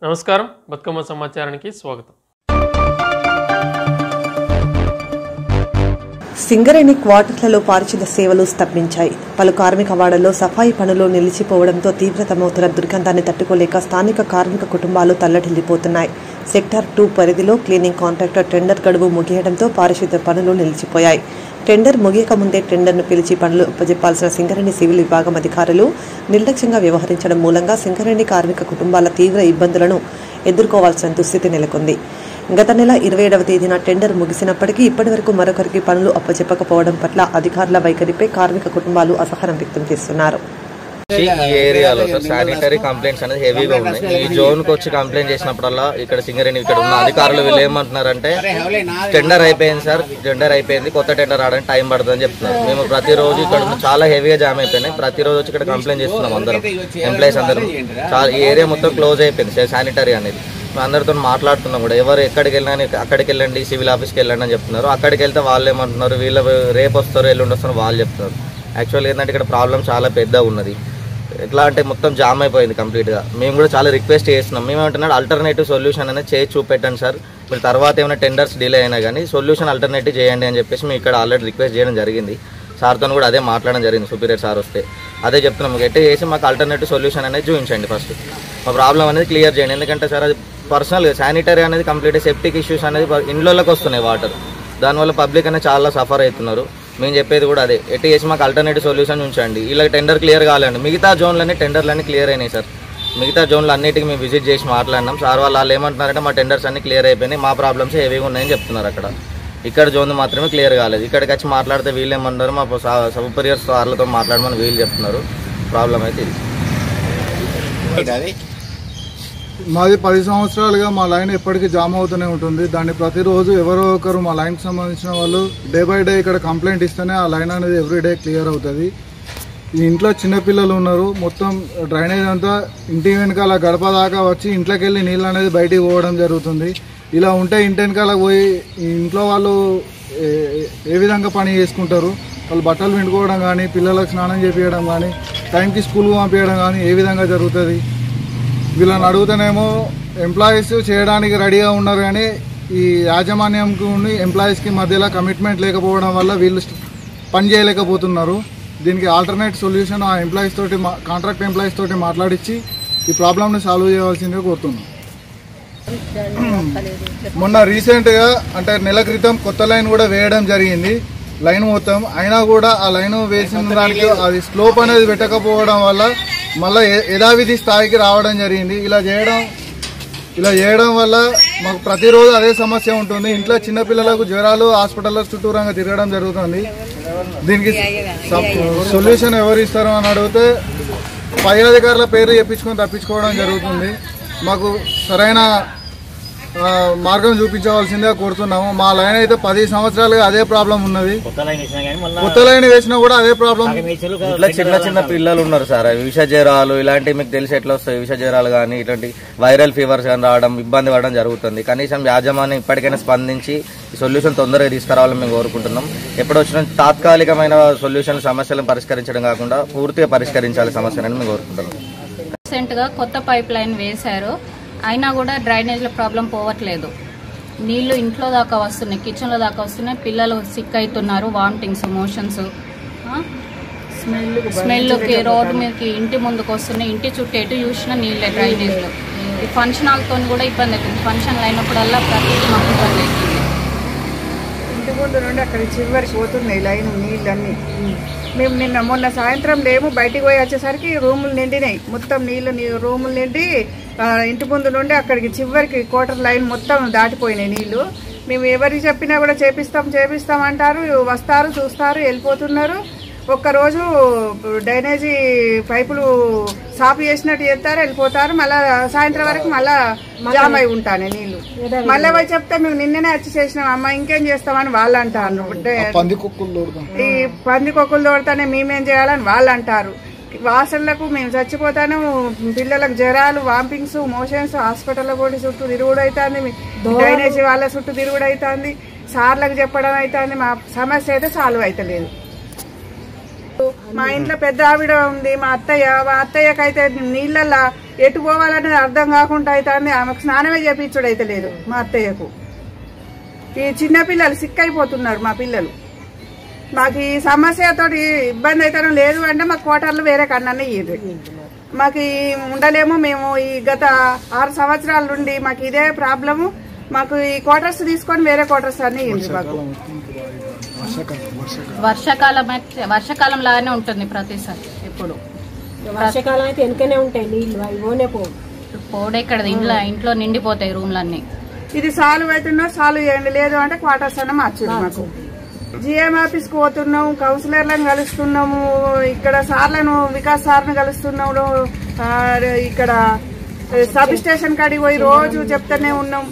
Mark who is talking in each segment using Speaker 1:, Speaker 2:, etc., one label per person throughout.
Speaker 1: నమస్కారం, బతుకమ్మ సమాచారానికి స్వాగతం.
Speaker 2: సింగరేణి క్వార్టర్లలో పారిశుద్ధ్య సేవలు స్తంభించాయి. పలు కార్మిక వాడల్లో సఫాయి పనులు నిలిచిపోవడంతో తీవ్రతమవుతున్న దుర్గంధాన్ని తట్టుకోలేక స్థానిక కార్మిక కుటుంబాలు తల్లడిల్లిపోతున్నాయి. సెక్టార్ 2 పరిధిలో క్లీనింగ్ కాంట్రాక్టర్ టెండర్ గడువు ముగియడంతో పారిశుద్ధ్య పనులు నిలిచిపోయాయి. టెండర్ ముగియక ముందే టెండర్ను పిలిచి పనులు అప్పజెప్పాల్సిన సింగరేణి సివిల్ విభాగం అధికారులు నిర్లక్ష్యంగా వ్యవహరించడం మూలంగా సింగరేణి కార్మిక కుటుంబాల తీవ్ర ఇబ్బందులను ఎదుర్కోవాల్సిన దుస్థితి నెలకొంది. గత నెల 27వ తేదీన టెండర్ ముగిసినప్పటికీ ఇప్పటి వరకు మరొకరికి పనులు అప్పచెప్పకపోవడం పట్ల అధికారుల వైఖరిపై కార్మిక కుటుంబాలు అసహనం వ్యక్తం చేస్తున్నారు.
Speaker 3: ఈ ఏరియాలో సార్ శానిటరీ కంప్లైంట్స్ అనేది హెవీగా ఉన్నాయి. ఈ జోన్ కు వచ్చి కంప్లైంట్ చేసినప్పుడల్లా ఇక్కడ సింగరేణి ఇక్కడ ఉన్న అధికారులు వీళ్ళు ఏమంటున్నారంటే టెండర్ అయిపోయింది సార్, టెండర్ అయిపోయింది, కొత్త టెండర్ రావడానికి టైం పడుతుందని చెప్తున్నారు. మేము ప్రతిరోజు ఇక్కడ చాలా హెవీగా జామ్ అయిపోయినాయి. ప్రతిరోజు వచ్చి ఇక్కడ కంప్లైంట్ చేస్తున్నాం అందరం, ఎంప్లాయీస్ అందరం. చాలా ఈ ఏరియా మొత్తం క్లోజ్ అయిపోయింది శానిటరీ అనేది. అందరితో మాట్లాడుతున్నాం కూడా, ఎవరు ఎక్కడికి వెళ్ళినా అక్కడికి వెళ్ళండి, సివిల్ ఆఫీస్కి వెళ్ళండి అని చెప్తున్నారు. అక్కడికి వెళ్తే వాళ్ళు ఏమంటున్నారు, వీళ్ళు రేపు వస్తారు ఎల్లుండి వస్తారు వాళ్ళు చెప్తున్నారు. యాక్చువల్గా ఏంటంటే ఇక్కడ ప్రాబ్లం చాలా పెద్దగా ఉన్నది. ఎట్లా అంటే మొత్తం జామ్ అయిపోయింది కంప్లీట్గా. మేము కూడా చాలా రిక్వెస్ట్ చేస్తున్నాం. మేమేమంటున్నాడు ఆల్టర్నేటివ్ సొల్యూషన్ అనేది చేసి చూపెట్టండి సార్, మీరు తర్వాత ఏమైనా టెండర్స్ డిలే అయినా కానీ సొల్యూషన్ ఆల్టర్నేటివ్ చేయండి అని చెప్పేసి మేము ఇక్కడ ఆల్రెడీ రిక్వెస్ట్ చేయడం జరిగింది. సార్తో కూడా అదే మాట్లాడడం జరిగింది. సుపీరియర్ సార్ వస్తే అదే చెప్తున్నాం, ఎట్టే చేసి మాకు ఆల్టర్నేటివ్ సొల్యూషన్ అనేది చూపించండి, ఫస్ట్ మా ప్రాబ్లం అనేది క్లియర్ చేయండి. ఎందుకంటే సార్ అది పర్సనల్ శానిటరీ అనేది కంప్లీట్ సెప్టిక్ ఇష్యూస్ అనేది ఇండ్లలోకి వస్తున్నాయి వాటర్, దానివల్ల పబ్లిక్ అనేది చాలా సఫర్ అవుతున్నారు. మేము చెప్పేది కూడా అదే, ఎట్టి చేసి మాకు ఆల్టర్నేటివ్ సొల్యూషన్ ఉంచండి. ఇలా టెండర్ క్లియర్ కాలేండి. మిగతా జోన్లన్నీ టెండర్లన్నీ క్లియర్ అయినాయి సార్. మిగతా జోన్లు అన్నిటికీ మేము విజిట్ చేసి మాట్లాడినాం. సార్ వాళ్ళు ఏమంటున్నారంటే మా టెండర్స్ అన్ని క్లియర్ అయిపోయినాయి, మా ప్రాబ్లమ్స్ హెవీగా ఉన్నాయని చెప్తున్నారు. అక్కడ ఇక్కడ జోన్ మాత్రమే క్లియర్ కాలేదు. ఇక్కడికి వచ్చి మాట్లాడితే వీళ్ళు ఏమంటారు, మా సూపీరియర్ సార్లతో మాట్లాడమని వీళ్ళు చెప్తున్నారు. ప్రాబ్లం అయితే ఇది.
Speaker 4: మాది 10 సంవత్సరాలుగా మా లైన్ ఎప్పటికీ జామ్ అవుతూనే ఉంటుంది. దాన్ని ప్రతిరోజు ఎవరో ఒకరు మా లైన్కి సంబంధించిన వాళ్ళు డే బై డే ఇక్కడ కంప్లైంట్ ఇస్తేనే ఆ లైన్ అనేది ఎవ్రీడే క్లియర్ అవుతుంది. ఈ ఇంట్లో చిన్నపిల్లలు ఉన్నారు, మొత్తం డ్రైనేజ్ అంతా ఇంటి వెనకాల గడప దాకా వచ్చి ఇంట్లోకి వెళ్ళి నీళ్ళు అనేది బయటికి పోవడం జరుగుతుంది. ఇలా ఉంటే ఇంటి వెనకాల పోయి ఇంట్లో వాళ్ళు ఏ విధంగా పని చేసుకుంటారు? వాళ్ళు బట్టలు పిండుకోవడం కానీ, పిల్లలకు స్నానం చేపించడం కానీ, టైంకి స్కూల్కి పంపించడం కానీ ఏ విధంగా జరుగుతుంది? వీళ్ళని అడుగుతానేమో ఎంప్లాయీస్ చేయడానికి రెడీగా ఉన్నారు, కానీ ఈ యాజమాన్యంకు ఎంప్లాయీస్కి మధ్యలో కమిట్మెంట్ లేకపోవడం వల్ల వీళ్ళు పని చేయలేకపోతున్నారు. దీనికి ఆల్టర్నేట్ సొల్యూషన్ ఆ ఎంప్లాయీస్ తోటి, కాంట్రాక్ట్ ఎంప్లాయీస్ తోటి మాట్లాడించి ఈ ప్రాబ్లమ్ని సాల్వ్ చేయవలసిందిగా కోరుతున్నాం. మొన్న రీసెంట్గా అంటే నెల క్రితం కొత్త లైన్ కూడా వేయడం జరిగింది, లైన్ మొత్తం. అయినా కూడా ఆ లైన్ వేసిన దానికి అది స్లోప్ అనేది పెట్టకపోవడం వల్ల మళ్ళీ యథావిధి స్థాయికి రావడం జరిగింది. ఇలా చేయడం వల్ల మాకు ప్రతిరోజు అదే సమస్య ఉంటుంది. ఇంట్లో చిన్నపిల్లలకు జ్వరాలు, హాస్పిటల్లో చుట్టూరంగా తిరగడం జరుగుతుంది. దీనికి సొల్యూషన్ ఎవరు ఇస్తారో అని అడిగితే పై అధికారుల పేరు చెప్పించుకొని తప్పించుకోవడం జరుగుతుంది. మాకు సరైన మార్గం చూపించవలసిందిగా కోరుతున్నాము. మా లైన్ అయితే 10 సంవత్సరాలుగా అదే ప్రాబ్లం ఉన్నది. కొత్త లైన్ వేసినా కూడా అదే ప్రాబ్లం.
Speaker 3: ఇట్లా చిన్న చిన్న పిల్లలు ఉన్నారు సార్, విష జ్వరాలు ఇలాంటివి మీకు తెలిసి ఎట్లా వస్తాయి? విష జ్వరాలు కానీ ఇట్లాంటి వైరల్ ఫీవర్స్ కానీ రావడం, ఇబ్బంది పడడం జరుగుతుంది. కనీసం యాజమాన్యం ఇప్పటికైనా స్పందించి ఈ సొల్యూషన్ తొందరగా తీసుకురావాలని మేము కోరుకుంటున్నాం. ఎప్పుడు వచ్చిన తాత్కాలికమైన సొల్యూషన్ సమస్యలను పరిష్కరించడం కాకుండా పూర్తిగా పరిష్కరించాలి సమస్యలను మేము కోరుకుంటున్నాం.
Speaker 5: రీసెంట్గా కొత్త పైప్ లైన్ వేశారు, అయినా కూడా డ్రైనేజ్ల ప్రాబ్లం పోవట్లేదు. నీళ్లు ఇంట్లో దాకా వస్తున్నాయి, కిచెన్లో దాకా వస్తున్నాయి. పిల్లలు సిక్ అవుతున్నారు, వామిటింగ్స్, మోషన్స్, స్మెల్కి రోడ్డు మీదకి ఇంటి ముందుకు వస్తున్నాయి. ఇంటి చుట్టూ ఎటు చూసినా నీళ్ళే డ్రైనేజ్లో. ఈ ఫంక్షన్ హాల్తో కూడా ఇబ్బంది అవుతుంది. ఫంక్షన్లు అయినప్పుడల్లా ప్రతిదీ మాకు ఇబ్బంది అవుతుంది.
Speaker 6: ఇంటి ముందు నుండి అక్కడ చివరికి పోతున్నాయి లైన్ నీళ్ళన్నీ. మేము మొన్న సాయంత్రం లేము, బయటికి పోయి వచ్చేసరికి రూములు నిండినాయి, మొత్తం నీళ్ళు రూములు నిండి ఇంటి ముందు నుండి అక్కడికి చివరికి క్వార్టర్ లైన్ మొత్తం దాటిపోయినాయి నీళ్ళు. మేము ఎవరికి చెప్పినా కూడా చేపిస్తాం అంటారు, వస్తారు, చూస్తారు, వెళ్ళిపోతున్నారు. ఒక్కరోజు డ్రైనేజీ పైపులు సాఫ్ చేసినట్టు చేస్తారు, వెళ్ళిపోతారు. మళ్ళీ సాయంత్రం వరకు మళ్ళీ జామ్ అయి ఉంటాను నీళ్లు. మళ్ళీ పోయి చెప్తే మేము నిన్ననే వచ్చి చేసినాం అమ్మ, ఇంకేం చేస్తామని వాళ్ళు అంటారు. ఈ పందికొక్కులు తోడతానే మేమేం చేయాలని వాళ్ళు అంటారు. వాసనలకు మేము చచ్చిపోతాను. పిల్లలకు జ్వరాలు, వామిటింగ్స్, మోషన్స్, హాస్పిటల్లో పోటీ చుట్టూ తిరుగుడు అవుతుంది, డ్రైనేజీ వాళ్ళ చుట్టూ తిరుగుడు అవుతుంది, సార్లకు చెప్పడం అవుతుంది. మా సమస్య అయితే సాల్వ్ అవుతలేదు. మా ఇంట్లో పెద్ద ఆవిడ ఉంది, మా అత్తయ్యకైతే నీళ్ళల్లో ఎటు పోవాలనేది అర్థం కాకుండా అవుతుంది. ఆమెకు స్నానమే చేపించుడు అయితే లేదు మా అత్తయ్యకు. ఈ చిన్నపిల్లలు సిక్ అయిపోతున్నారు మా పిల్లలు. మాకు ఈ సమస్యతో ఇబ్బంది అయితే లేదు అంటే మాకు క్వార్టర్లు వేరే కన్నా ఇయ్యదు. మాకు ఉండలేము మేము. ఈ గత 6 సంవత్సరాల నుండి మాకు ఇదే ప్రాబ్లము. మాకు ఈ క్వార్టర్స్ తీసుకొని వేరే క్వార్టర్స్ అన్ని ఇయ్యండి. మాకు
Speaker 5: వర్షాకాలం లాగానే ఉంటుంది ప్రతిసారి. ఇప్పుడు
Speaker 7: వర్షాకాలం అయితే వెనుకనే ఉంటాయి నీళ్లు, అవి పోనే
Speaker 5: పోడే ఇక్కడ ఇంట్లో నిండిపోతాయి రూమ్లన్నీ.
Speaker 6: ఇది సాల్వ్ అవుతున్నా సాల్వ్ చేయండి, లేదు అంటే క్వార్టర్స్ అన్న మార్చండి. మాకు జిఎం ఆఫీస్ కు పోతున్నాము, కౌన్సిలర్లను కలుస్తున్నాము, ఇక్కడ సార్లను వికాస్ సార్ను కలుస్తున్నాము, ఇక్కడ సబ్ స్టేషన్ కాడికి పోయి రోజు చెప్తానే ఉన్నాం.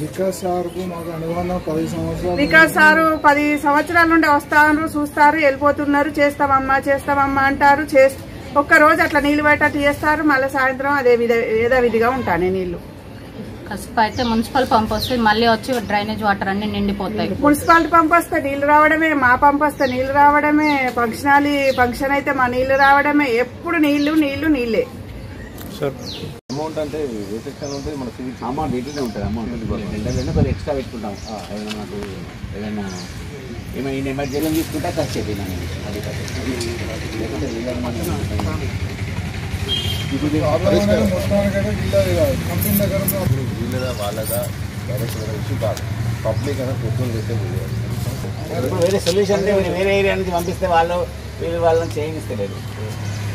Speaker 6: వికాస్ సారు 10 సంవత్సరాల నుండి వస్తారు, చూస్తారు, వెళ్ళిపోతున్నారు. చేస్తామమ్మా అంటారు. ఒక్క రోజు అట్లా నీళ్లు పెట్టట్టు చేస్తారు, మళ్ళీ సాయంత్రం అదే యథావిధిగా ఉంటానే నీళ్లు.
Speaker 5: కసిప అయితే మున్సిపల్ పంప్ వస్తే మళ్ళీ వచ్చి డ్రైనేజ్ వాటర్ అన్ని నిండిపోతాయి.
Speaker 6: మున్సిపాలిటీ పంప్ వస్తే నీళ్లు రావడమే, మా పంప్ వస్తే నీళ్లు రావడమే, ఫంక్షన్ అయితే మా నీళ్లు రావడమే. ఎప్పుడు నీళ్లే.
Speaker 8: అమౌంట్ అంటే మన అమౌంట్ ఇట్లనే ఉంటుంది. అమౌంట్ కొద్దిగా ఎక్స్ట్రా పెట్టుకుంటాం. ఏదైనా నాకు ఏమైనా ఎమర్జెన్సీ తీసుకుంటే ఖర్చు అయిపోయింది. అది లేకపోతే వీళ్ళదా వాళ్ళదా ఇష్యూ కాదు. పబ్లిక్ అయినా కూర్చొని చేస్తే ఇప్పుడు వేరే సొల్యూషన్ అంటే వేరే ఏరియా నుంచి పంపిస్తే వాళ్ళని చేయిస్తలేదు.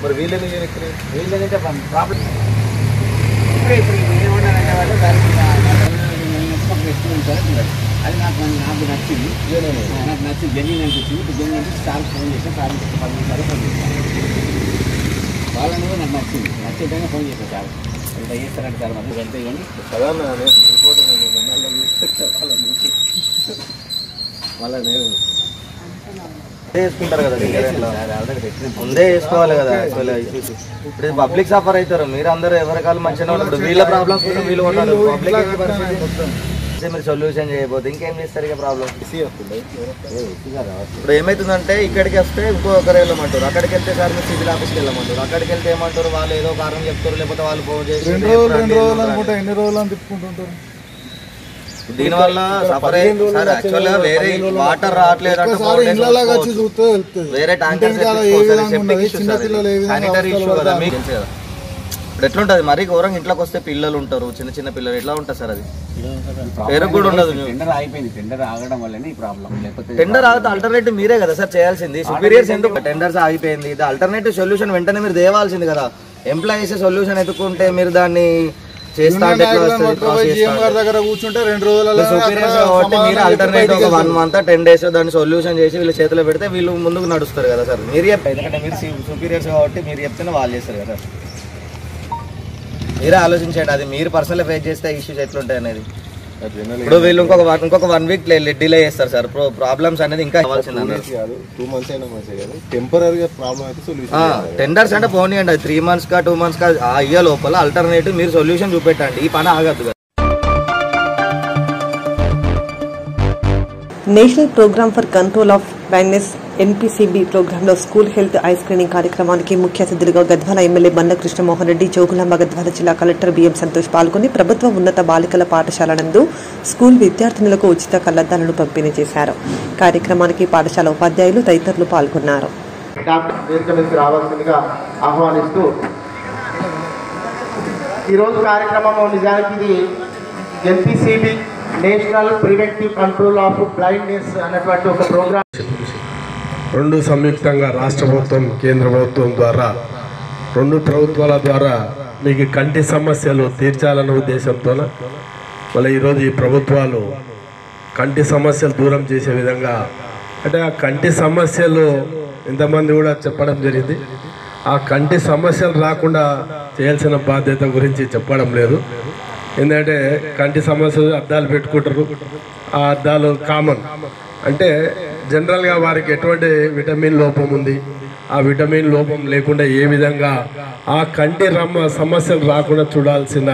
Speaker 8: మరి వీళ్ళేంటే ప్రాబ్లం. ఇప్పుడు ఏమన్నారంటే వాళ్ళు దానికి అది నాకు నచ్చింది. నాకు నచ్చింది జెన్యున్ అనిపించింది. జెన్యున్ అనిపించి సార్ ఫోన్ చేసి సార్ 10 నిమిషాలు ఫోన్ చేశాను. వాళ్ళని కూడా నాకు నచ్చింది. నచ్చేటైనా ఫోన్ చేశాను సార్. ఎంత చేస్తారంటే సార్ మాకు వెళ్తే కానీ వాళ్ళని
Speaker 3: చేసుకుంటారు కదా, ముందే చేసుకోవాలి కదా. ఇప్పుడు పబ్లిక్ సఫర్ అవుతారు. మీరు అందరూ ఎవరికాలు మంచిగా ఉంటారు. వీళ్ళ ప్రాబ్లమ్స్ కోసం వీళ్ళు ఉంటారు. మీరు సొల్యూషన్ చేయబోతే ఇంకేం చేస్తారు ఇక ప్రాబ్లమ్. ఇప్పుడు ఏమైతుందంటే ఇక్కడికి వస్తే ఇంకొకరు వెళ్ళమంటారు, అక్కడికి వెళ్తే సార్ మీరు సివిల్ ఆఫీస్కి వెళ్ళమంటారు, అక్కడికి వెళ్తే ఏమంటారు వాళ్ళు ఏదో కారణం చెప్తారు, లేకపోతే వాళ్ళు ఫోన్ చేసి
Speaker 4: ఎన్ని రోజులు అని తిప్పుకుంటుంటారు.
Speaker 3: దీనివల్ల సఫర్ అయ్యింది సార్. యాక్చువల్గా వేరే వాటర్ రావట్లేదు అంటే వేరే ట్యాంకర్స్ శానిటరీ ఇష్యూ కదా మీకు తెలుసు కదా. ఇప్పుడు ఎట్లుంటది మరీ ఘోరంగా. ఇంట్లోకి వస్తే పిల్లలు ఉంటారు, చిన్న పిల్లలు, ఎట్లా ఉంటుంది సార్ అది. పేరు కూడా ఉండదు.
Speaker 8: టెండర్ అయిపోయింది. టెండర్ ఆగడం వల్లనే ఈ ప్రాబ్లం. లేకపోతే
Speaker 3: టెండర్ ఆగితే ఆల్టర్నేటివ్ మీరే కదా సార్ చేయాల్సింది. సుపీరియర్స్ ఎందుకు టెండర్స్ ఆగిపోయింది, ఇది ఆల్టర్నేటివ్ సొల్యూషన్ వెంటనే మీరు దేవాల్సింది కదా. ఎంప్లాయీస్ సొల్యూషన్ ఎత్తుకుంటే మీరు దాన్ని చేస్తా
Speaker 4: దగ్గర కూర్చుంటే 2 రోజులలో
Speaker 3: సుపీరియర్స్ కాబట్టి మీరు ఆల్టర్నేటివ్ ఒక 1 month 10 days దాన్ని సొల్యూషన్ చేసి వీళ్ళ చేతిలో పెడితే వీళ్ళు ముందుకు నడుస్తారు కదా సార్. మీరు ఎందుకంటే మీరు సుపీరియర్స్ కాబట్టి మీరు చెప్తేనే వాళ్ళు చేస్తారు కదా. మీరే ఆలోచించండి. అది మీరు పర్సనల్ ఫేస్ చేస్తే ఇష్యూస్ ఎట్లుంటాయి అనేది. ఇప్పుడు వీళ్ళు ఇంకొక 1 week డిలే చేస్తారు సార్. ప్రాబ్లమ్స్ అనేది ఇంకా కావాల్సింది.
Speaker 8: 2 months అయినా మంచిగా టెంపరీగా ప్రాబ్లం అయితే సొల్యూషన్.
Speaker 3: టెండర్స్ అంటే పోనీయండి, అది 3 months కా 2 months కా అయ్యే లోపల ఆల్టర్నేటివ్ మీరు సొల్యూషన్ చూపెట్టండి. ఈ పని ఆగద్దు.
Speaker 2: National programme for control of blindness NPCB ప్రోగ్రాంలో స్కూల్ హెల్త్ ఐ స్క్రీనింగ్ కార్యక్రమానికి ముఖ్య అతిథులుగా గద్వాల ఎమ్మెల్యే బండ కృష్ణమోహన్ రెడ్డి, జోగులాంబ గద్వాల జిల్లా కలెక్టర్ బిఎం సంతోష్ పాల్గొని ప్రభుత్వ ఉన్నత బాలికల పాఠశాల నందు స్కూల్ విద్యార్థినులకు ఉచిత కళ్లద్దాలను పంపిణీ చేశారు. కార్యక్రమానికి పాఠశాల ఉపాధ్యాయులు తదితరులు పాల్గొన్నారు.
Speaker 9: ఈరోజు కార్యక్రమం నిజానికి NPCB national preventive control of blindness అన్నటువంటి ఒక ప్రోగ్రామ్
Speaker 10: 2 సంయుక్తంగా రాష్ట్ర ప్రభుత్వం కేంద్ర ప్రభుత్వం ద్వారా 2 ప్రభుత్వాల ద్వారా మీకు కంటి సమస్యలు తీర్చాలన్న ఉద్దేశంతో మళ్ళీ ఈరోజు ఈ ప్రభుత్వాలు కంటి సమస్యలు దూరం చేసే విధంగా అంటే ఆ కంటి సమస్యలు ఇంతమంది కూడా చెప్పడం జరిగింది. ఆ కంటి సమస్యలు రాకుండా చేయాల్సిన బాధ్యత గురించి చెప్పడం లేదు. ఎందుకంటే కంటి సమస్యలు అద్దాలు పెట్టుకుంటారు. ఆ అద్దాలు కామన్ అంటే జనరల్గా వారికి ఎటువంటి విటమిన్ లోపం ఉంది, ఆ విటమిన్ లోపం లేకుండా ఏ విధంగా ఆ కంటి సమస్యలు రాకుండా చూడాల్సిన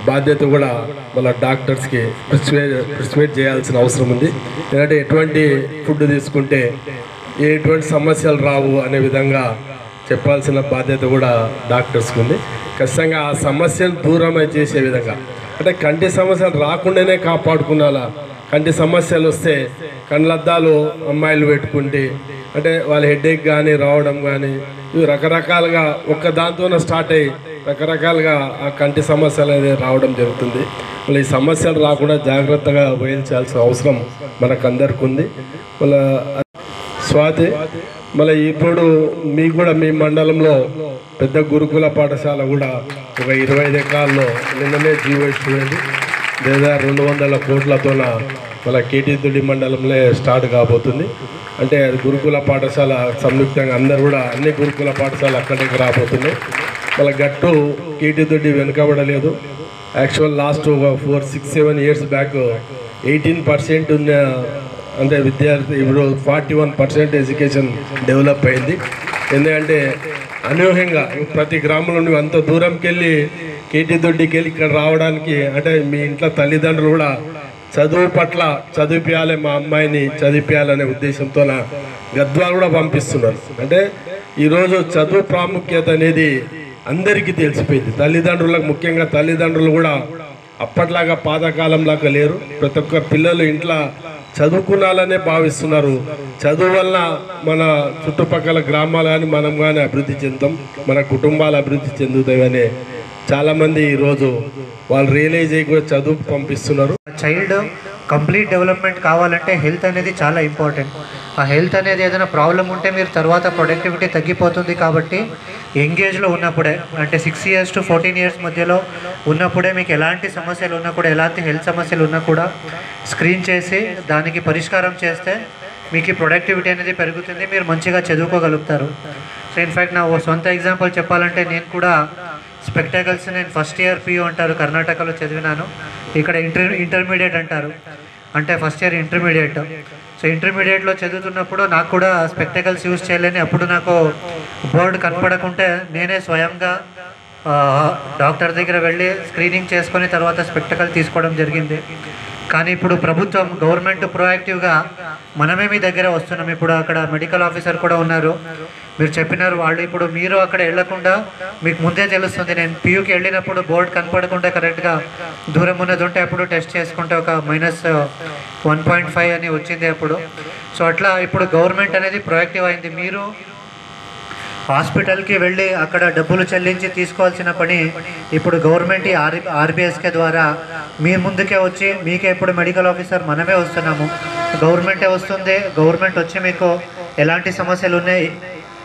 Speaker 10: బాధ్యత కూడా వాళ్ళ డాక్టర్స్కి ప్రిస్క్రైబ్ చేయాల్సిన అవసరం ఉంది. ఎందుకంటే ఎటువంటి ఫుడ్ తీసుకుంటే ఎటువంటి సమస్యలు రావు అనే విధంగా చెప్పాల్సిన బాధ్యత కూడా డాక్టర్స్కి ఉంది. ఖచ్చితంగా ఆ సమస్యను దూరం చేసే విధంగా, అంటే కంటి సమస్యలు రాకుండానే కాపాడుకున్నాలా. కంటి సమస్యలు వస్తే కళ్ళద్దాలు అమ్మాయిలు పెట్టుకుంటే అంటే వాళ్ళ హెడేక్ కానీ రావడం కానీ ఇవి రకరకాలుగా ఒక్క దాంతోనే స్టార్ట్ అయ్యి రకరకాలుగా ఆ కంటి సమస్యలు అనేది రావడం జరుగుతుంది. మళ్ళీ ఈ సమస్యలు రాకుండా జాగ్రత్తగా వహించాల్సిన అవసరం మనకందరికి ఉంది. మళ్ళీ స్వాతి, మళ్ళీ ఇప్పుడు మీకు కూడా మీ మండలంలో పెద్ద గురుకుల పాఠశాల కూడా ఒక 25 ఎకరాల్లో నిన్ననే జీవో ఇచ్చింది. 200 కోట్లతోన మళ్ళీ కేటీదుడి మండలంలో స్టార్ట్ కాబోతుంది. అంటే అది గురుకుల పాఠశాల సంయుక్తంగా అందరు కూడా అన్ని గురుకుల పాఠశాల అక్కడికి రాబోతున్నాయి. మళ్ళీ గట్టు కేటీదుడి వెనుకబడలేదు. యాక్చువల్ లాస్ట్ ఒక 4-6-7 ఇయర్స్ బ్యాక్ 18% ఉన్న అంటే విద్యార్థి ఇప్పుడు 41% ఎడ్యుకేషన్ డెవలప్ అయింది. ఎందుకంటే అనూహ్యంగా ప్రతి గ్రామంలో నువ్వు అంత దూరంకి వెళ్ళి కేటీదొడ్డికి వెళ్ళి ఇక్కడ రావడానికి అంటే మీ ఇంట్లో తల్లిదండ్రులు కూడా చదువు పట్ల చదివిపియాలి, మా అమ్మాయిని చదివిపియాలనే ఉద్దేశంతో గద్వాలు కూడా పంపిస్తున్నారు. అంటే ఈరోజు చదువు ప్రాముఖ్యత అనేది అందరికీ తెలిసిపోయింది. తల్లిదండ్రులకు ముఖ్యంగా తల్లిదండ్రులు కూడా అప్పట్లాగా పాతకాలంలాగా లేరు. ప్రతి ఒక్క పిల్లలు ఇంట్లో చదువుకున్నాలనే భావిస్తున్నారు. చదువు వల్ల మన చుట్టుపక్కల గ్రామాలు కానీ మనం కానీ అభివృద్ధి చెందుతాం, మన కుటుంబాలు అభివృద్ధి చెందుతాయని చాలామంది ఈరోజు వాళ్ళు రియలైజ్ అయ్యి కూడా చదువుకు పంపిస్తున్నారు.
Speaker 11: చైల్డ్ కంప్లీట్ డెవలప్మెంట్ కావాలంటే హెల్త్ అనేది చాలా ఇంపార్టెంట్. ఆ హెల్త్ అనేది ఏదైనా ప్రాబ్లం ఉంటే మీరు తర్వాత ప్రొడక్టివిటీ తగ్గిపోతుంది. కాబట్టి యంగ్ ఏజ్లో ఉన్నప్పుడే అంటే 6 years to 14 years మధ్యలో ఉన్నప్పుడే మీకు ఎలాంటి సమస్యలు ఉన్నా కూడా ఎలాంటి హెల్త్ సమస్యలు ఉన్నా కూడా స్క్రీన్ చేసి దానికి పరిష్కారం చేస్తే మీకు ప్రొడక్టివిటీ అనేది పెరుగుతుంది, మీరు మంచిగా చదువుకోగలుగుతారు. సో ఇన్ఫ్యాక్ట్ నా సొంత ఎగ్జాంపుల్ చెప్పాలంటే నేను కూడా స్పెక్టాకల్స్ నేను ఫస్ట్ ఇయర్ PU అంటారు కర్ణాటకలో చదివినాను. ఇక్కడ ఇంటర్మీడియట్ అంటారు, అంటే ఫస్ట్ ఇయర్ ఇంటర్మీడియట్. సో ఇంటర్మీడియట్లో చదువుతున్నప్పుడు నాకు కూడా స్పెక్టాకల్స్ యూజ్ చేయలేని, అప్పుడు నాకు బోర్డు కనపడకుంటే నేనే స్వయంగా డాక్టర్ దగ్గర వెళ్ళి స్క్రీనింగ్ చేసుకొని తర్వాత స్పెక్టాకల్ తీసుకోవడం జరిగింది. కానీ ఇప్పుడు ప్రభుత్వం గవర్నమెంట్ ప్రొయాక్టివ్గా మనమే మీ దగ్గర వస్తున్నాం. ఇప్పుడు అక్కడ మెడికల్ ఆఫీసర్ కూడా ఉన్నారు, మీరు చెప్పినారు వాళ్ళు. ఇప్పుడు మీరు అక్కడ వెళ్ళకుండా మీకు ముందే తెలుస్తుంది. నేను PUకి వెళ్ళినప్పుడు బోర్డు కనపడకుండా కరెక్ట్గా దూరం ఉన్నది ఉంటే అప్పుడు టెస్ట్ చేసుకుంటే ఒక -1.5 అని వచ్చింది అప్పుడు. సో అట్లా ఇప్పుడు గవర్నమెంట్ అనేది ప్రొయాక్టివ్ అయింది. మీరు హాస్పిటల్కి వెళ్ళి అక్కడ డబ్బులు చెల్లించి తీసుకోవాల్సిన పని ఇప్పుడు గవర్నమెంట్ RBSK ద్వారా మీ ముందుకే వచ్చి మీకే ఇప్పుడు మెడికల్ ఆఫీసర్ మనమే వస్తున్నాము, గవర్నమెంటే వస్తుంది. గవర్నమెంట్ వచ్చి మీకు ఎలాంటి సమస్యలు ఉన్నాయి,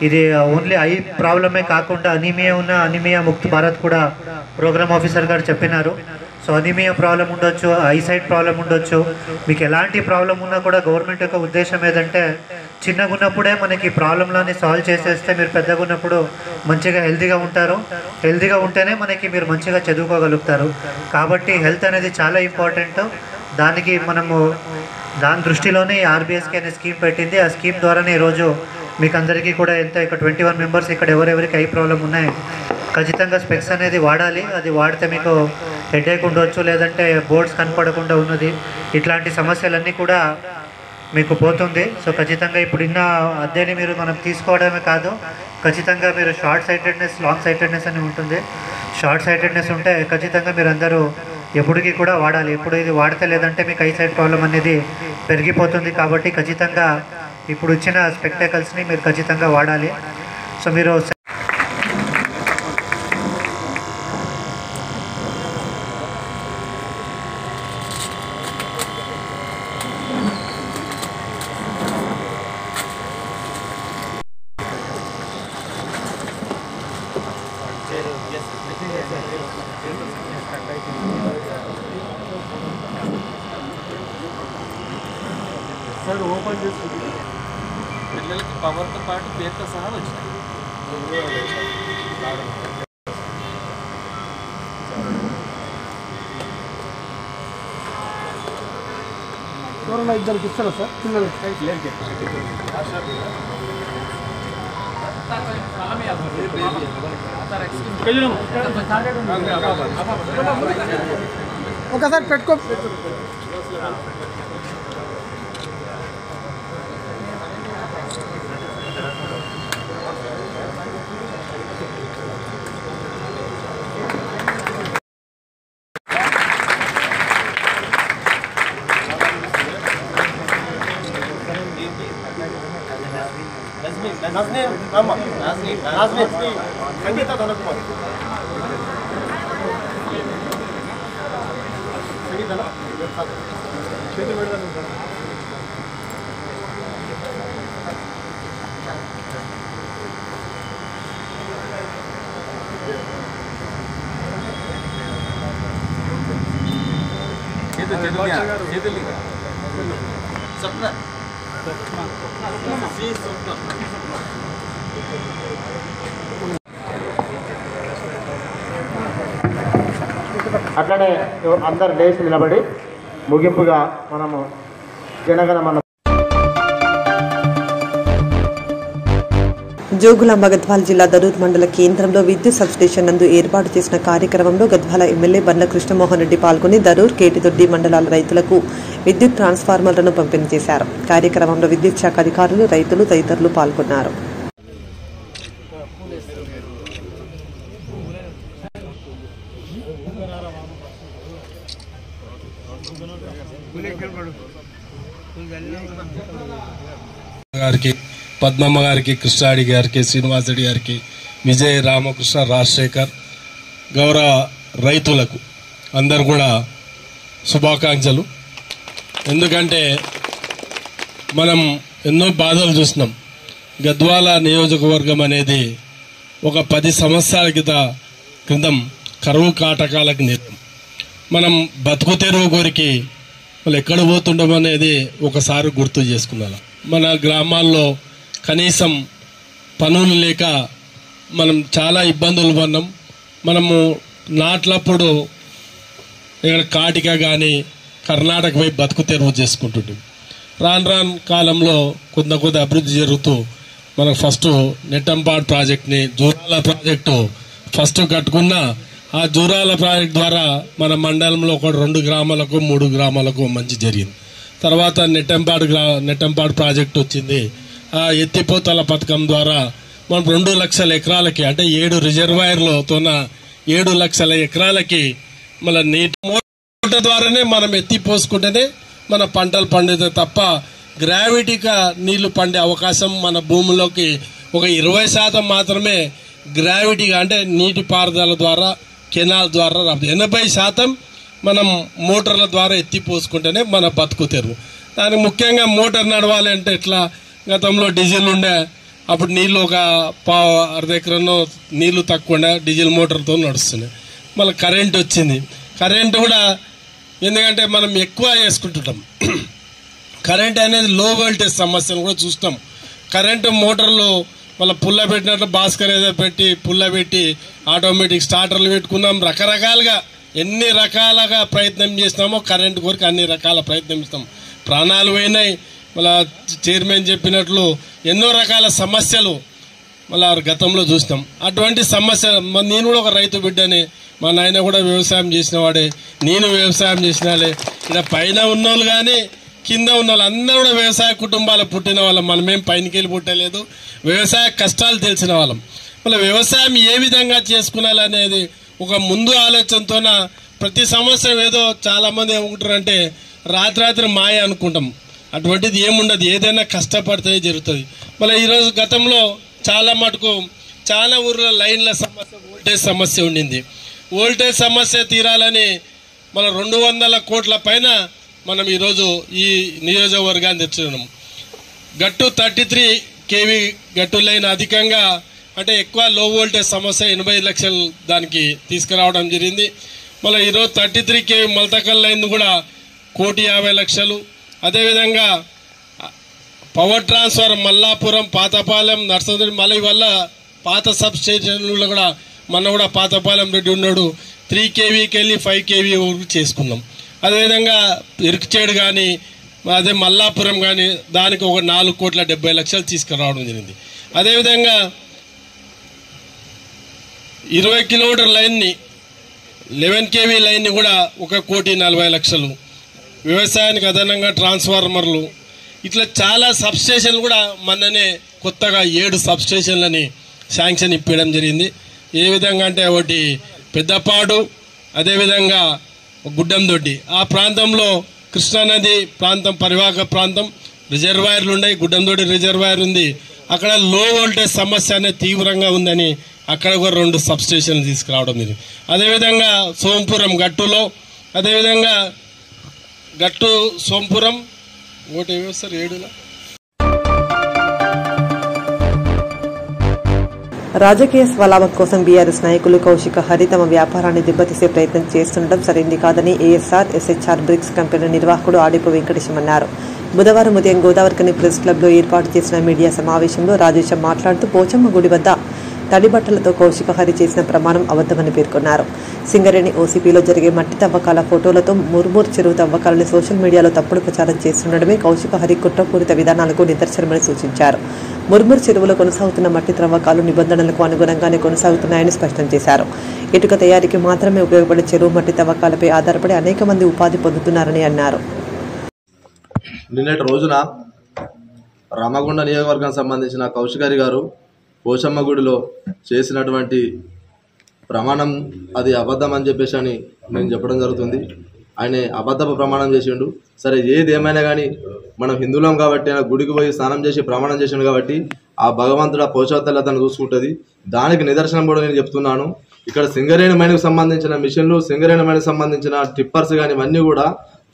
Speaker 11: ఇది ఓన్లీ ఐ ప్రాబ్లమే కాకుండా అనీమియా ఉన్న అనీమియా ముక్త్ భారత్ కూడా ప్రోగ్రామ్ ఆఫీసర్ గారు చెప్పినారు. సో అనీమియా ప్రాబ్లం ఉండొచ్చు, ఐసైట్ ప్రాబ్లం ఉండొచ్చు, మీకు ఎలాంటి ప్రాబ్లం ఉన్నా కూడా గవర్నమెంట్ యొక్క ఉద్దేశం ఏదంటే చిన్నగా ఉన్నప్పుడే మనకి ప్రాబ్లంలని సాల్వ్ చేసేస్తే మీరు పెద్దగా ఉన్నప్పుడు మంచిగా హెల్తీగా ఉంటారు. హెల్తీగా ఉంటేనే మనకి మీరు మంచిగా చదువుకోగలుగుతారు. కాబట్టి హెల్త్ అనేది చాలా ఇంపార్టెంట్. దానికి మనము దాని దృష్టిలోనే RBSK అనే స్కీమ్ పెట్టింది. ఆ స్కీమ్ ద్వారానే ఈరోజు మీకు అందరికీ కూడా ఎంత ఇక్కడ 21 మెంబర్స్ ఇక్కడ ఎవరెవరికి ఐ ప్రాబ్లం ఉన్నాయి ఖచ్చితంగా స్పెక్స్ అనేది వాడాలి. అది వాడితే మీకు హెడేక్ ఉండొచ్చు, లేదంటే బోర్డ్స్ కనపడకుండా ఉన్నది, ఇట్లాంటి సమస్యలన్నీ కూడా మీకు పోతుంది. సో ఖచ్చితంగా ఇప్పుడు ఇన్న అద్దెని మీరు మనం తీసుకోవడమే కాదు, ఖచ్చితంగా మీరు షార్ట్ సైటెడ్నెస్ లాంగ్ సైటెడ్నెస్ అని ఉంటుంది. షార్ట్ సైటెడ్నెస్ ఉంటే ఖచ్చితంగా మీరు అందరూ ఎప్పటికీ కూడా వాడాలి. ఎప్పుడు ఇది వాడితే లేదంటే మీకు ఐసైట్ ప్రాబ్లం అనేది పెరిగిపోతుంది. కాబట్టి ఖచ్చితంగా ఇప్పుడు ఇచ్చిన స్పెక్టాకల్స్ని మీరు ఖచ్చితంగా వాడాలి. సో మీరు
Speaker 12: సార్ ఓపెన్ చేసుకుంటే పిల్లలకి పవర్తో పాటు పేరుతో సహా వచ్చినాయి.
Speaker 13: ఎవరన్నా ఇద్దరికి ఇస్తారా సార్ పిల్లలకి? ఒకసారి పెట్టుకో.
Speaker 9: అట్లనే అందరు లేచి నిలబడి ముగింపుగా మనము జనగణమన.
Speaker 2: జోగులాంబ గద్వాల జిల్లా దరూర్ మండల కేంద్రంలో విద్యుత్ సబ్స్టేషన్ నందు ఏర్పాటు చేసిన కార్యక్రమంలో గద్వాల ఎమ్మెల్యే బండ్ల కృష్ణమోహన్ రెడ్డి పాల్గొని దరూర్, కేటిదొడ్డి మండలాల రైతులకు విద్యుత్ ట్రాన్స్ఫార్మర్లను పంపిణీ చేశారు. కార్యక్రమంలో విద్యుత్ శాఖ అధికారులు, రైతులు తదితరులు పాల్గొన్నారు.
Speaker 10: గారికి, పద్మమ్మ గారికి, కృష్ణాడి గారికి, శ్రీనివాసరెడ్డి గారికి, విజయ, రామకృష్ణ, రాజశేఖర్, గౌరవ రైతులకు అందరు కూడా శుభాకాంక్షలు. ఎందుకంటే మనం ఎన్నో బాధలు చూసినాం. గద్వాల నియోజకవర్గం అనేది ఒక 10 సంవత్సరాల క్రితం కరువు కాటకాలకు నేర్పం. మనం బతుకు తెరువు కోరికి వాళ్ళు ఎక్కడ పోతుండం అనేది ఒకసారి గుర్తు చేసుకున్నాం. మన గ్రామాల్లో కనీసం పనులు లేక మనం చాలా ఇబ్బందులు పడినాం. మనము నాట్లప్పుడు ఇక్కడ కాటిక కానీ కర్ణాటక వైపు బతుకు తెరువు చేసుకుంటుంటాం. రాను రాను కాలంలో కొంత అభివృద్ధి జరుగుతూ మనకు ఫస్ట్ నెట్టంపాడు ప్రాజెక్ట్ని, జూరాల ప్రాజెక్టు ఫస్ట్ కట్టుకున్న ఆ జూరాల ప్రాజెక్ట్ ద్వారా మన మండలంలో ఒక 2 గ్రామాలకు 3 గ్రామాలకు మంచి జరిగింది. తర్వాత నెట్టంపాడు ప్రాజెక్టు వచ్చింది. ఆ ఎత్తిపోతల పథకం ద్వారా మనం 2 లక్షల ఎకరాలకి, అంటే 7 రిజర్వాయర్లతోన 7 లక్షల ఎకరాలకి మన నీటి మోటార్ ద్వారానే మనం ఎత్తిపోసుకుంటేనే మన పంటలు పండుతాయి తప్ప గ్రావిటీగా నీళ్లు పండే అవకాశం మన భూమిలోకి ఒక 20% మాత్రమే గ్రావిటీగా, అంటే నీటి పారుదల ద్వారా, కెనాల్ ద్వారా 80% మనం మోటార్ల ద్వారా ఎత్తిపోసుకుంటేనే మన బతుకు తెరువు. దానికి ముఖ్యంగా మోటార్ నడవాలి అంటే ఎట్లా, గతంలో డీజిల్ ఉండే, అప్పుడు నీళ్లు ఒక అర్ధ ఎకరంలో నీళ్లు తక్కువ ఉండే, డీజిల్ మోటార్తో నడుస్తున్నాయి. మళ్ళీ కరెంట్ వచ్చింది. కరెంట్ కూడా ఎందుకంటే మనం ఎక్కువ వేసుకుంటుంటాం. కరెంట్ అనేది లో వోల్టేజ్ సమస్యను కూడా చూస్తాం. కరెంటు మోటార్లు మళ్ళీ పుల్ల పెట్టినట్లు భాస్కర్ ఏదో పెట్టి పుల్ల పెట్టి ఆటోమేటిక్ స్టార్టర్లు పెట్టుకున్నాం. రకరకాలుగా ఎన్ని రకాలుగా ప్రయత్నం చేసినామో కరెంటు కొరకు అన్ని రకాల ప్రయత్నం చేస్తాం. ప్రాణాలు పోయినాయి. మళ్ళా చైర్మన్ చెప్పినట్లు ఎన్నో రకాల సమస్యలు మళ్ళా గతంలో చూసినాం. అటువంటి సమస్య, నేను కూడా ఒక రైతు బిడ్డని, మా నాయన కూడా వ్యవసాయం చేసిన వాడే, నేను వ్యవసాయం చేసినాలే. ఇక్కడ పైన ఉన్నోళ్ళు కానీ కింద ఉన్న వాళ్ళు అందరూ కూడా వ్యవసాయ కుటుంబాలు పుట్టిన వాళ్ళం. మనమేం పైనకి వెళ్ళి పుట్టలేదు. వ్యవసాయ కష్టాలు తెలిసిన వాళ్ళం. మళ్ళీ వ్యవసాయం ఏ విధంగా చేసుకున్నాలనేది ఒక ముందు ఆలోచనతోన ప్రతి సంవత్సరం ఏదో చాలా మంది ఏమనుకుంటారంటే రాత్రి మాయ అనుకుంటాం. అటువంటిది ఏముండదు. ఏదైనా కష్టపడితే జరుగుతుంది. మళ్ళీ ఈరోజు గతంలో చాలా మటుకు చాలా ఊర్లో లైన్ల సమస్య, వోల్టేజ్ సమస్య ఉండింది. వోల్టేజ్ సమస్య తీరాలని మన 200 కోట్ల పైన మనం ఈరోజు ఈ నియోజకవర్గాన్ని తెచ్చుకున్నాం. గట్టు 33 kV గట్టు లైన్ అధికంగా, అంటే ఎక్కువ లో వోల్టేజ్ సమస్య 80 లక్షలు దానికి తీసుకురావడం జరిగింది. మళ్ళీ ఈరోజు 33 kV మల్తకల్ లైన్ కూడా 1,50,00,000. అదేవిధంగా పవర్ ట్రాన్స్ఫర్ మల్లాపురం, పాతపాలెం, నర్సందరి, మళ్ళీ వల్ల పాత సబ్ స్టేషన్లు కూడా మన కూడా పాతపాలెం రెడ్డి ఉన్నాడు 3 kVకి వెళ్ళి 5 kV వరకు చేసుకున్నాం. అదేవిధంగా ఇరుకుచేడు కానీ అదే మల్లాపురం కానీ దానికి ఒక 4,70,00,000 తీసుకురావడం జరిగింది. అదేవిధంగా 20 కిలోమీటర్ లైన్ని 11 kV లైన్ని కూడా 1,40,00,000. వ్యవసాయానికి అదనంగా ట్రాన్స్ఫార్మర్లు, ఇట్లా చాలా సబ్స్టేషన్లు కూడా మొన్ననే కొత్తగా 7 సబ్స్టేషన్లని శాంక్షన్ ఇప్పించడం జరిగింది. ఏ విధంగా అంటే ఒకటి పెద్దపాడు, అదేవిధంగా గుడ్డందొడ్డి, ఆ ప్రాంతంలో కృష్ణానది ప్రాంతం, పరివాహక ప్రాంతం, రిజర్వాయర్లు ఉన్నాయి. గుడ్డందొడ్డి రిజర్వాయర్ ఉంది. అక్కడ లో వోల్టేజ్ సమస్య అనేది తీవ్రంగా ఉందని అక్కడ కూడా 2 సబ్స్టేషన్లు తీసుకురావడం ఇది. అదేవిధంగా సోంపురం గట్టులో, అదేవిధంగా గట్టు సోంపురం ఒకటి సార్ 7ల
Speaker 2: రాజకీయ స్వలాభం కోసం బీఆర్ఎస్ నాయకులు కౌశిక హరి తమ వ్యాపారాన్ని దెబ్బతీసే ప్రయత్నం చేస్తుండడం సరైంది కాదని ఏఎస్ఆర్ ఎస్హెచ్ఆర్ బ్రిక్స్ కంపెనీ నిర్వాహకుడు ఆడిపు వెంకటేశం అన్నారు. బుధవారం ఉదయం గోదావరికని ప్రెస్ క్లబ్లో ఏర్పాటు చేసిన మీడియా సమావేశంలో రాజేశం మాట్లాడుతూ పోచమ్మ గుడి వద్ద తడిబట్టలతో కౌశిక హరి చేసిన ప్రమాణం అబద్దమని పేర్కొన్నారు. సింగరేణి ఓసీపీలో జరిగే మట్టి తవ్వకాల ఫోటోలతో ముర్మూర్ చెరువు తవ్వకాలను సోషల్ మీడియాలో తప్పుడు ప్రచారం చేస్తుండడమే కౌశిక హరి కుట్రపూరిత విధానాలకు నిదర్శనమని సూచించారు. ముర్మూర్ చెరువులో కొనసాగుతున్న మట్టి త్రవ్వకాలు నిబంధనలకు అనుగుణంగానే కొనసాగుతున్నాయని స్పష్టం చేశారు. ఇటుక తయారీకి మాత్రమే ఉపయోగపడే చెరువు మట్టి తవ్వకాలపై ఆధారపడి అనేక మంది ఉపాధి పొందుతున్నారని అన్నారు.
Speaker 14: నిన్నటి రోజున రామగుండ నియోజకవర్గానికి సంబంధించిన కౌశిక్ హరి గారు పోచమ్మ గుడిలో చేసినటువంటి ప్రమాణం అది అబద్ధం అని చెప్పేసి అని నేను చెప్పడం జరుగుతుంది. ఆయన అబద్ధపు ప్రమాణం చేసిండు. సరే ఏది ఏమైనా కానీ మనం హిందువులం కాబట్టి ఆయన గుడికి పోయి స్నానం చేసి ప్రమాణం చేసిండు కాబట్టి ఆ భగవంతుడు ఆ పోషవతల్లి అతను చూసుకుంటుంది. దానికి నిదర్శనం కూడా నేను చెప్తున్నాను. ఇక్కడ సింగరేణి మైన్కు సంబంధించిన మిషన్లు, సింగరేణి మైన్కి సంబంధించిన టిప్పర్స్ కానీ ఇవన్నీ కూడా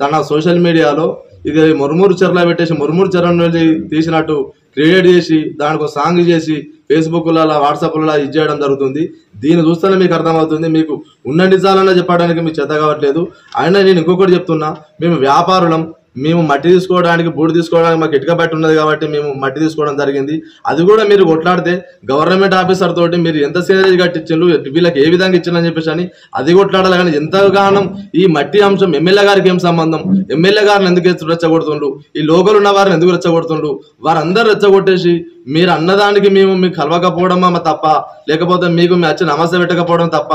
Speaker 14: తన సోషల్ మీడియాలో ఇది ముర్మూరు చెరువులో పెట్టేసి ముర్మూరు చెరువు నుంచి తీసినట్టు క్రియేట్ చేసి దానికి ఒక సాంగ్ చేసి ఫేస్బుక్లో వాట్సాప్లో ఇది చేయడం జరుగుతుంది. దీన్ని చూస్తేనే మీకు అర్థమవుతుంది. మీకు ఉన్న నిజాలన్నా చెప్పడానికి మీకు చేత కావట్లేదు. అయినా నేను ఇంకొకటి చెప్తున్నా, మేము వ్యాపారులం, మేము మట్టి తీసుకోవడానికి బూడి తీసుకోవడానికి మాకు ఇటుక బట్టి ఉన్నది కాబట్టి మేము మట్టి తీసుకోవడం జరిగింది. అది కూడా మీరు కొట్లాడితే గవర్నమెంట్ ఆఫీసర్ తోటి మీరు ఎంత సీనరేజ్ కట్టించారు, వీళ్ళకి ఏ విధంగా ఇచ్చిందని చెప్పేసి అని అది కొట్లాడాలి. కానీ ఎంతగానో ఈ మట్టి అంశం ఎమ్మెల్యే గారికి ఏం సంబంధం? ఎమ్మెల్యే గారిని ఎందుకు రెచ్చగొడుతుండ్రు? ఈ లోకల్ ఉన్న వారిని ఎందుకు రెచ్చగొడుతుండ్రు? వారందరూ రెచ్చగొట్టేసి మీరు అన్నదానికి మేము మీకు కలవకపోవడమా తప్ప, లేకపోతే మీకు వచ్చి నమస్తే పెట్టకపోవడం తప్ప,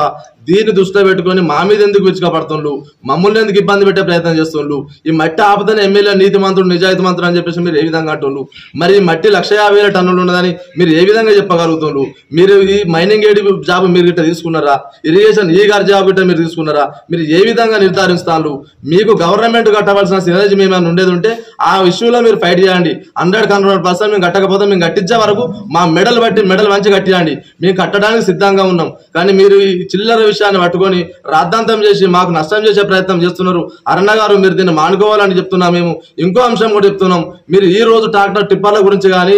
Speaker 14: దీన్ని దృష్టిలో పెట్టుకొని మా మీద ఎందుకు విచ్చుకపడుతుండ్రు? మమ్మల్ని ఎందుకు ఇబ్బంది పెట్టే ప్రయత్నం చేస్తుండ్రు? ఈ మట్టి ఆపదని ఎమ్మెల్యే నీతి మంత్రుడు నిజాయితీ మంత్రుడు అని చెప్పేసి మీరు ఏ విధంగా అంటుండ్రు? మరి ఈ మట్టి 150,000 టన్నులు ఉన్నదని మీరు ఏ విధంగా చెప్పగలుగుతుండ్రు? మీరు ఈ మైనింగ్ ఏడి జాబ్ మీరు ఇట్లా తీసుకున్నారా? ఇరిగేషన్ ఈ గారి జాబ్ ఇట్లా మీరు తీసుకున్నారా? మీరు ఏ విధంగా నిర్ధారిస్తారు? మీకు గవర్నమెంట్ కట్టవలసిన సినర్జీ మేము ఉండేది ఉంటే ఆ ఇష్యూలో మీరు ఫైట్ చేయండి. 100% మేము కట్టకపోతే మేము కట్టించే వరకు మా మెడల్ మంచి కట్టియండి. మేము కట్టడానికి సిద్ధంగా ఉన్నాం. కానీ మీరు ఈ చిల్లర విషయాన్ని పట్టుకొని రాద్ధాంతం చేసి మాకు నష్టం చేసే ప్రయత్నం చేస్తున్నారు. అరణ గారు మీరు దీన్ని మానుకోవాలని చెప్తున్నాం. మేము ఇంకో అంశం కూడా చెప్తున్నాం. మీరు ఈ రోజు ట్రాక్టర్ టిప్పర్ల గురించి కానీ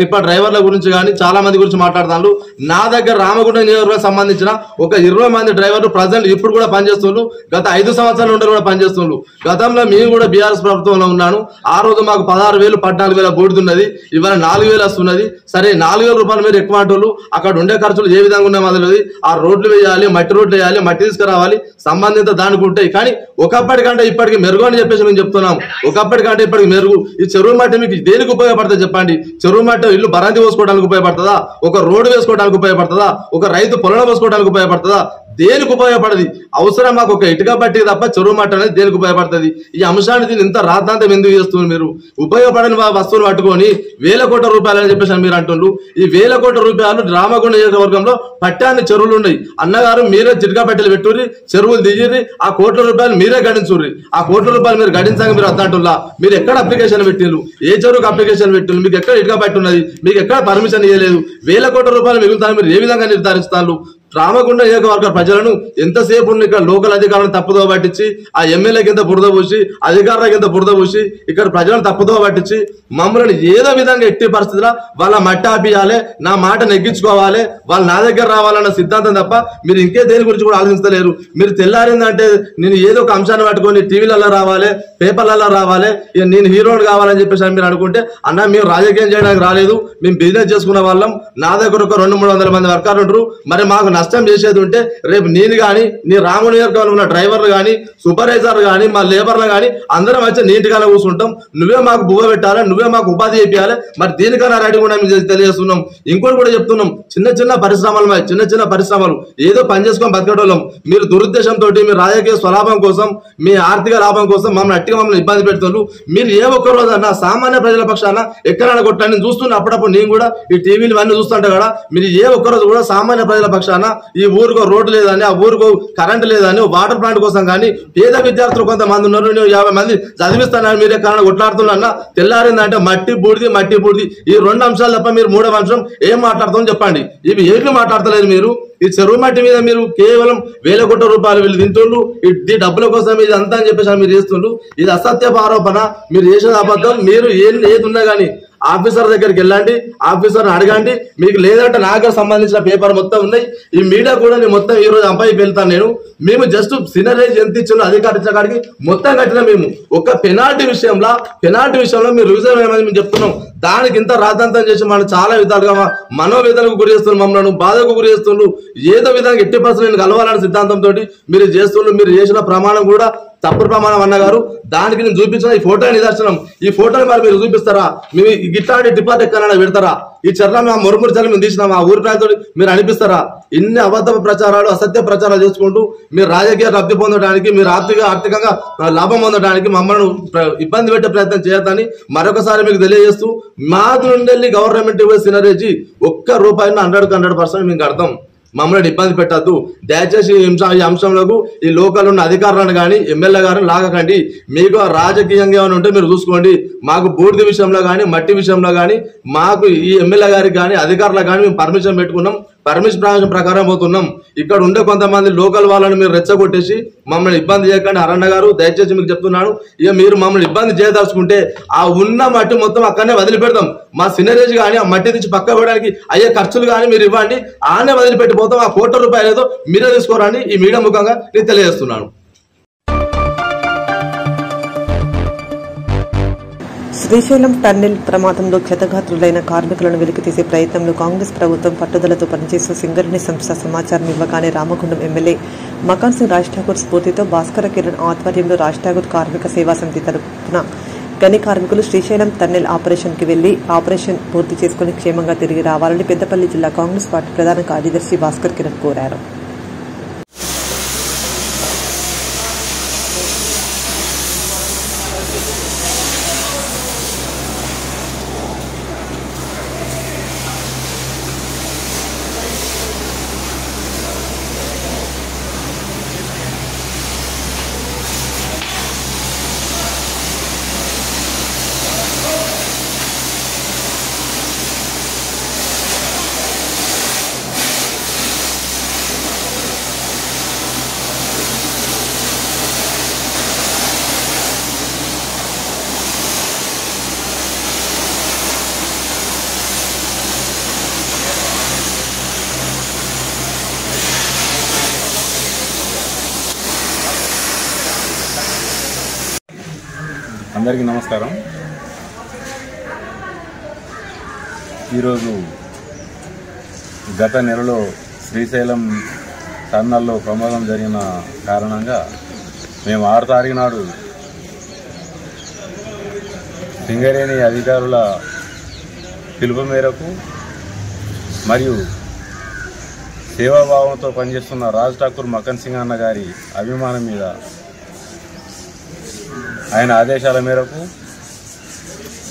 Speaker 14: టిప్పర్ డ్రైవర్ల గురించి కానీ చాలా మంది గురించి మాట్లాడుతున్నారు. నా దగ్గర రామగుండ నియోజకవర్గం సంబంధించిన ఒక 20 మంది డ్రైవర్లు ప్రజెంట్ ఇప్పుడు కూడా పనిచేస్తున్నారు. గత 5 సంవత్సరాల నుండి కూడా పనిచేస్తున్నారు. గతంలో మేము కూడా బీఆర్ఎస్ ప్రభుత్వంలో ఉన్నాను. ఆ రోజు మాకు 16,000 14,000 బూడిదున్నది. ఇవాళ 4,000 వస్తున్నది. సరే 4,000 రూపాయలు మీరు ఎక్కువ అంటున్నారు. అక్కడ ఉండే ఖర్చులు ఏ విధంగా ఉన్నాయి మొదలది. ఆ రోడ్లు వేయాలి, మట్టి రోడ్లు వేయాలి, మట్టి తీసుకురావాలి, సంబంధిత దానికి ఉంటాయి. కానీ ఒకప్పటికంటే ఇప్పటికి మెరుగు అని చెప్పేసి మేము చెప్తున్నాం. ఒకప్పటికంటే ఇప్పటికి మెరుగు. ఈ చెరువు మట్టి మీకు దేనికి ఉపయోగపడుతుంది చెప్పండి? చెరువు మట్టి ఇల్లు బరాంతి పోసుకోవడానికి ఉపయోగపడుతుందా? ఒక రోడ్డు వేసుకోవడానికి ఉపయోగపడుతుందా? ఒక రైతు పొలం పోసుకోవడానికి ఉపయోగపడుతుందా? దేనికి ఉపయోగపడది? అవసరం మాకు ఒక ఇటుక బట్టి తప్ప చెరువు మట్టి అనేది దేనికి ఉపయోగపడుతుంది? ఈ అంశాన్ని దీన్ని ఇంత రాద్ధాంతం ఎందుకు చేస్తున్నారు? మీరు ఉపయోగపడని వస్తువులు పట్టుకొని 1,000 కోట్ల రూపాయలు అని చెప్పేసి మీరు అంటున్నారు. ఈ 1,000 కోట్ల రూపాయలు రామగుండ నియోజకవర్గంలో పట్టాన్ని చెరువులు ఉన్నాయి. అన్నగారు మీరే చిట్కా పెట్టెలు పెట్టుర్రి, చెరువులు దిగిర్రి, ఆ కోట్ల రూపాయలు మీరే గడించుర్రి. ఆ కోట్ల రూపాయలు మీరు గడించాక మీరు అద్దంటున్నా. మీరు ఎక్కడ అప్లికేషన్ పెట్టిండ్రు? ఏ చెరువుకు అప్లికేషన్ పెట్టిండ్రు? మీకు ఎక్కడ ఇటుక పట్టి ఉన్నది? మీకు ఎక్కడ పర్మిషన్ ఇవ్వలేదు? 1,000 కోట్ల రూపాయలు మిగులుతాను మీరు ఏ విధంగా నిర్ధారిస్తారు? రామగుండ నియోజకవర్గ ప్రజలను ఎంతసేపు ఇక్కడ లోకల్ అధికారులను తప్పుదో పట్టించి, ఆ ఎమ్మెల్యేకి ఎంత బురద పూసి, అధికారులకు ఎంత బురద పూసి, ఇక్కడ ప్రజలను తప్పుదో పట్టించి మమ్మల్ని ఏదో విధంగా ఎట్టి పరిస్థితిలో వాళ్ళ మట్టి ఆపియాలి, నా మాట నెగ్గించుకోవాలి, వాళ్ళు నా దగ్గర రావాలన్న సిద్ధాంతం తప్ప మీరు ఇంకే దేని గురించి కూడా ఆలోచించలేరు. మీరు తెల్లారిందంటే నేను ఏదో ఒక అంశాన్ని పట్టుకొని టీవీలలో రావాలి, పేపర్లలో రావాలి, నేను హీరోని కావాలని చెప్పేసి మీరు అనుకుంటే అన్న మేము రాజకీయం చేయడానికి రాలేదు, మేము బిజినెస్ చేసుకున్న వాళ్ళం. నా దగ్గర ఒక 200-300 మంది వర్కర్లు ఉంటారు. మరి మాకు నష్టం చేసేది ఉంటే రేపు నేను కానీ నీ రాము నియోజకవర్గంలో ఉన్న డ్రైవర్లు కానీ సూపర్వైజర్లు కానీ మా లేబర్లు కానీ అందరం వచ్చి నీటిగానే కూర్చుంటాం. నువ్వే మాకు బువ్వ పెట్టాలి, నువ్వే మాకు ఉపాధి చేయాలి. మరి దీనికన్నా రెడీ కూడా మేము తెలియజేస్తున్నాం. ఇంకోటి కూడా చెప్తున్నాం, చిన్న చిన్న పరిశ్రమలు ఏదో పని చేసుకొని బతకటోళ్ళం. మీరు దురుద్దేశంతో మీ రాజకీయ స్వలాభం కోసం, మీ ఆర్థిక లాభం కోసం మమ్మల్ని ఇబ్బంది పెడుతున్నారు. మీరు ఏ ఒక్క రోజు అన్నా సామాన్య ప్రజల పక్షాన ఎక్కడైనా కొట్టండి. నేను చూస్తున్నా అప్పుడప్పుడు నేను కూడా ఈ టీవీలు ఇవన్నీ చూస్తుంటా కదా. మీరు ఏ ఒక్కరోజు కూడా సామాన్య ప్రజల పక్షాన ఈ ఊరుకో రోడ్డు లేదని, ఆ ఊరుకో కరెంటు లేదని, వాటర్ ప్లాంట్ కోసం కానీ పేద విద్యార్థులు కొంతమంది ఉన్నారు. నేను 50 మంది చదివిస్తానని మీరే కారణం కొట్లాడుతున్నా. తెల్లారిందంటే మట్టి బూడిది. ఈ 2 అంశాలు తప్ప మీరు 3వ అంశం ఏం మాట్లాడుతుందని చెప్పండి. ఇవి ఏమి మాట్లాడతలేదు మీరు. ఈ చెరువు మట్టి మీద మీరు కేవలం 1000 కోట్ల రూపాయలు వీళ్ళు తింటుండ్రు. ఈ డబ్బుల కోసం ఇది అంతా అని చెప్పేసి మీరు చేస్తుండ్రు. ఇది అసత్యపు ఆరోపణ. మీరు చేసిన అబద్ధం. మీరు ఏది ఉన్నా కానీ ఆఫీసర్ దగ్గరికి వెళ్ళండి, ఆఫీసర్ని అడగండి. మీకు లేదంటే నాకు సంబంధించిన పేపర్ మొత్తం ఉన్నాయి. ఈ మీడియా కూడా నేను మొత్తం ఈ రోజు అబ్బాయికి వెళ్తాను. మేము జస్ట్ సినరేజ్ ఎంత ఇచ్చిన అధికారించిన కాడికి మొత్తం కట్టినా. మేము ఒక పెనాల్టీ విషయంలో మీరు రిజర్వ్ ఏమని మేము చెప్తున్నాం. దానికి ఇంత రాద్ధాంతం చేసి మనం చాలా విధాలుగా మనోవేదనకు గురి చేస్తున్నారు, మమ్మల్ని బాధకు గురి చేస్తున్నారు. ఏదో విధంగా 80% నేను కలవాలనే సిద్ధాంతంతో మీరు చేస్తున్నారు. మీరు చేసిన ప్రమాణం కూడా తప్పుడు ప్రమాణం అన్నగారు. దానికి నేను చూపించిన ఈ ఫోటో నిదర్శనం. ఈ ఫోటోని మరి మీరు చూపిస్తారా? మేము గిట్లాంటి డిపార్ట్ ఎక్కడైనా పెడతారా? ఈ చర్ల మేము మురుమురు చల్లి మేము తీసినాం. ఆ ఊరి ప్రాంతంలో మీరు అనిపిస్తారా? ఇన్ని అబద్ధ ప్రచారాలు, అసత్య ప్రచారాలు చేసుకుంటూ మీరు రాజకీయ లబ్ధి పొందడానికి, మీరు ఆర్థికంగా లాభం పొందడానికి మమ్మల్ని ఇబ్బంది పెట్టే ప్రయత్నం చేయొద్దని మరొకసారి మీకు తెలియజేస్తూ, మా నుండి గవర్నమెంట్ సినరేజీ ఒక్క రూపాయిని 100% మీకు అర్థం. మమ్మల్ని ఇబ్బంది పెట్టద్దు దయచేసి. ఈ అంశంలో ఈ లోకల్ ఉన్న అధికారులను కానీ ఎమ్మెల్యే గారిని లాగకండి. మీకు రాజకీయంగా ఏమైనా ఉంటే మీరు చూసుకోండి. మాకు బూడిద విషయంలో కానీ మట్టి విషయంలో కానీ మాకు ఈ ఎమ్మెల్యే గారికి కానీ అధికారులకు కానీ మేము పర్మిషన్ పెట్టుకున్నాం. పర్మిషన్ ప్రకారం పోతున్నాం. ఇక్కడ ఉండే కొంతమంది లోకల్ వాళ్ళని మీరు రెచ్చగొట్టేసి మమ్మల్ని ఇబ్బంది చేయకండి. అరణ్య గారు దయచేసి మీకు చెప్తున్నాను. ఇక మీరు మమ్మల్ని ఇబ్బంది చేయదలుచుకుంటే ఆ ఉన్న మట్టి మొత్తం అక్కడనే వదిలిపెడతాం. మా సినరేజ్ కానీ ఆ మట్టి తెచ్చి పక్క పెట్టడానికి అయ్యే ఖర్చులు కానీ మీరు ఇవ్వండి. ఆనే వదిలిపెట్టిపోతాం. ఆ 1 కోట్ల రూపాయలు ఏదో మీరే తీసుకోరండి. ఈ మీడియా ముఖంగా నేను తెలియజేస్తున్నాను.
Speaker 2: శ్రీశైలం టన్నెల్ ప్రమాదంలో క్షతగాత్రులైన కార్మికులను వెలికితీసే ప్రయత్నంలో కాంగ్రెస్ ప్రభుత్వం పట్టుదలతో పనిచేస్తూ సింగరేణి సంస్థ సమాచారం ఇవ్వగానే రామగుండం ఎమ్మెల్యే మకాన్ సింగ్ రాజ్ ఠాకూర్ స్ఫూర్తితో భాస్కర కిరణ్ ఆధ్వర్యంలో రాజ్ ఠాకూర్ కార్మిక సేవా సమితి తరఫున గని కార్మికులు శ్రీశైలం టన్నెల్ ఆపరేషన్కి వెళ్లి ఆపరేషన్ పూర్తి చేసుకుని క్షేమంగా తిరిగి రావాలని పెద్దపల్లి జిల్లా కాంగ్రెస్ పార్టీ ప్రధాన కార్యదర్శి భాస్కర్ కిరణ్ కోరారు.
Speaker 15: అందరికీ నమస్కారం. ఈరోజు గత నెలలో శ్రీశైలం టన్నల్లో ప్రమాదం జరిగిన కారణంగా మేము 6 తారీఖు నాడు సింగరేణి అధికారుల పిలుపు మేరకు మరియు సేవాభావంతో పనిచేస్తున్న రాజ్ ఠాకూర్ మకన్ సింగ్ అన్న గారి అభిమానం మీద, ఆయన ఆదేశాల మేరకు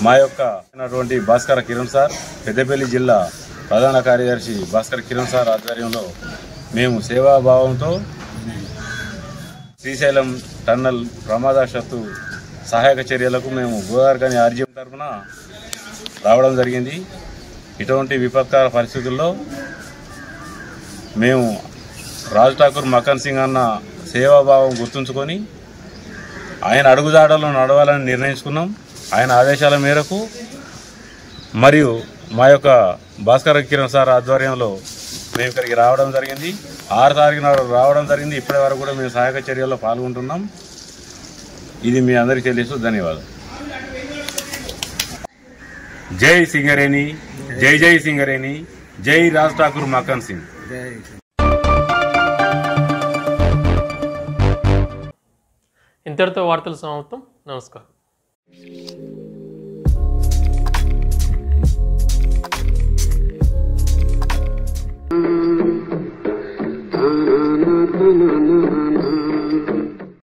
Speaker 15: మా యొక్క భాస్కర కిరణ్ సార్, పెద్దపల్లి జిల్లా ప్రధాన కార్యదర్శి భాస్కర్ కిరణ్ సార్ ఆధ్వర్యంలో మేము సేవాభావంతో శ్రీశైలం టన్నల్ ప్రమాదవశాత్తు సహాయక చర్యలకు మేము గోదావరి ఆర్జీఎం తరఫున రావడం జరిగింది. ఇటువంటి విపత్కర పరిస్థితుల్లో మేము రాజ్ ఠాకూర్ మకన్ సింగ్ అన్న సేవాభావం గుర్తుంచుకొని ఆయన అడుగుజాడల్లో నడవాలని నిర్ణయించుకున్నాం. ఆయన ఆదేశాల మేరకు మరియు మా యొక్క భాస్కర్ కిరణ్ సార్ ఆధ్వర్యంలో మేము ఇక్కడికి రావడం జరిగింది. 6 తారీఖు నాడు రావడం జరిగింది. ఇప్పటి వరకు కూడా మేము సహాయక చర్యల్లో పాల్గొంటున్నాం. ఇది మీ అందరికీ తెలుసు. ధన్యవాదాలు. జై సింగరేణి, జై జై సింగరేణి, జై రాజ్ ఠాకూర్ మకన్ సింగ్.
Speaker 1: ఇంతటితో వార్తలు సమాప్తం. నమస్కారం.
Speaker 16: na na na